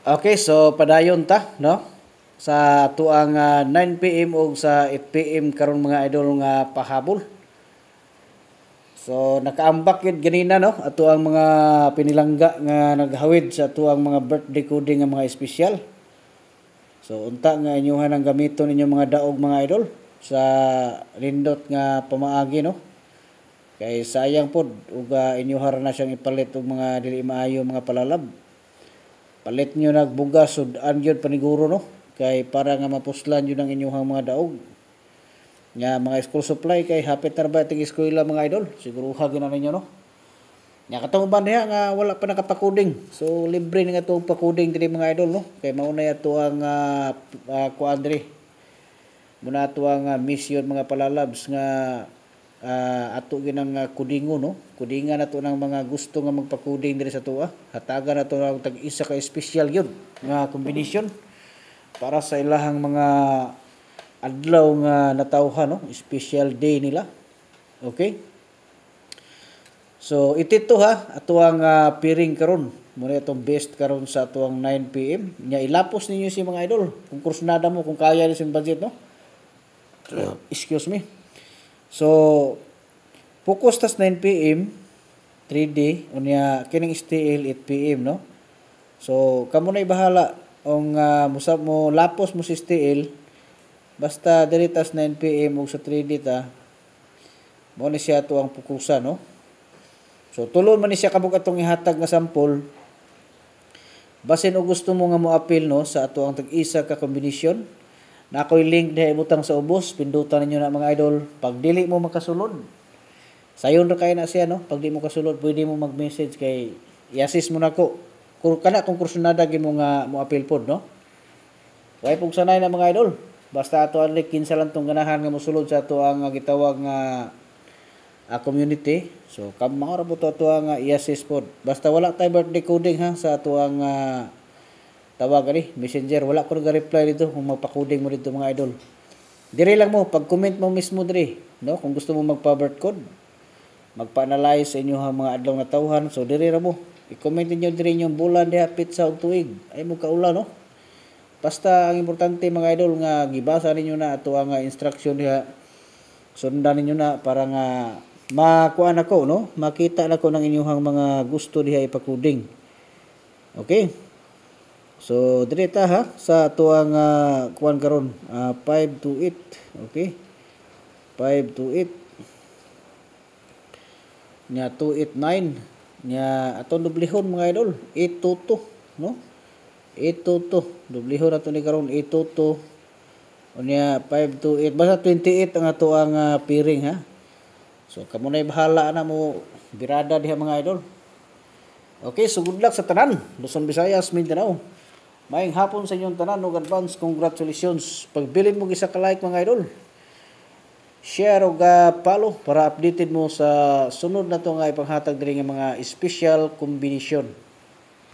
Okay, so padayon ta, no? Sa tuang 9 PM o sa 8 PM karon mga idol nga pahabol. So nakaambak yun ganina, no? Ato ang mga pinilangga nga naghawid sa tuang mga birthday coding nga mga espesyal. So unta nga inyuhan ang gamiton ninyo mga daog mga idol sa lindot nga pamaagi, no? Kay sayang pod ug inyuhar na siyang ipalit og mga dili maayo mga palalab. Palit nyo nagbugas sudan yun paniguro, no? Kay para nga mapuslan yun ang inyong mga daog. Nga mga school supply kay hapit na ba iting eskwela mga idol? Siguro hagin na ninyo, no? Nga katong uban niya nga wala pa nakapakuding. So libre nga itong pakuding diri mga idol, no? Kay mauna ito ang kuan diri. Muna ito ang mission mga palalabs nga ato ginang kudingo, no? Kudingan nato ng mga gusto nga magpakuding diri sa tuwa. Hatagan nato ng tag-isa ka special yun nga kombinasyon para sa ilahang mga adlaw nga natawhan, no? Special day nila. Okay? So itito ha, ato ang piring karon. Muna itong best karon sa atuang 9 PM. Nya ilapos ninyo si mga idol kung kursunada mo kung kaya ni sim budget, no? Excuse me. So, focus tas 9 PM, 3D, unya kining STL 8 PM, no? So, kamo na ibahala ang musab mo lapos mo si STL, basta diri tas 9 PM ug sa 3D ta, mo ni siya to ang pukusan, no? So, tulon man ni siya kabuk atong ihatag nga sample. Basin o gusto mo nga mo appeal, no, sa ato ang tag-isa ka kombinasyon. Na ako'y link diha ibutang sa ubos, pindutan ninyo na mga idol. Pag dili mo makasulod, sayon ra kay na siya, no? Pag di mo kasulod, pwede mo mag-message kay i-assist mo nako. Kung kana kung kursunada gyud mo nga mo appeal pod, no? Way pug sanay na mga idol. Basta ato ang link kinsa lang tong ganahan nga mosulod sa ato ang gitawag nga community. So kam mga ra ato ang i-assist pod. Basta wala tay birthday coding ha sa ato ang tawag ani messenger, wala ko nag-reply dito kung magpa-coding mo dito mga idol. Dire lang mo pag-comment mo mismo dire, no? Kung gusto mo magpa-birth code, magpa-analyze sa inyo mga adlaw na tawhan, so dire ra mo. I-comment niyo dire yung bulan diha pizza ug tuig. Ay mo kaula, no? Basta ang importante mga idol nga gibasa ninyo na ato ang instruction diha. Sundan ninyo na para nga makuan ako, no? Makita nako ng inyong mga gusto diha ipa-coding. Okay? So direta ha sa tuang kuan karon 5 to 8, okay? 5 to 8 nya 289 nya atong dublihon mga idol 822, no? 822 dublihon ato ni karon 822 unya 5 to 8 basta 28 ang ato ang piring ha. So kamo na bahala na mo birada diha mga idol. Okay, so good luck sa tanan Luzon, Visayas, Mindanao. Maayong hapon sa inyong tanan ug advance congratulations. Pagbilin mo gisa ka like mga idol. Share ug follow para updated mo sa sunod na to nga ipanghatag diri nga mga special combination.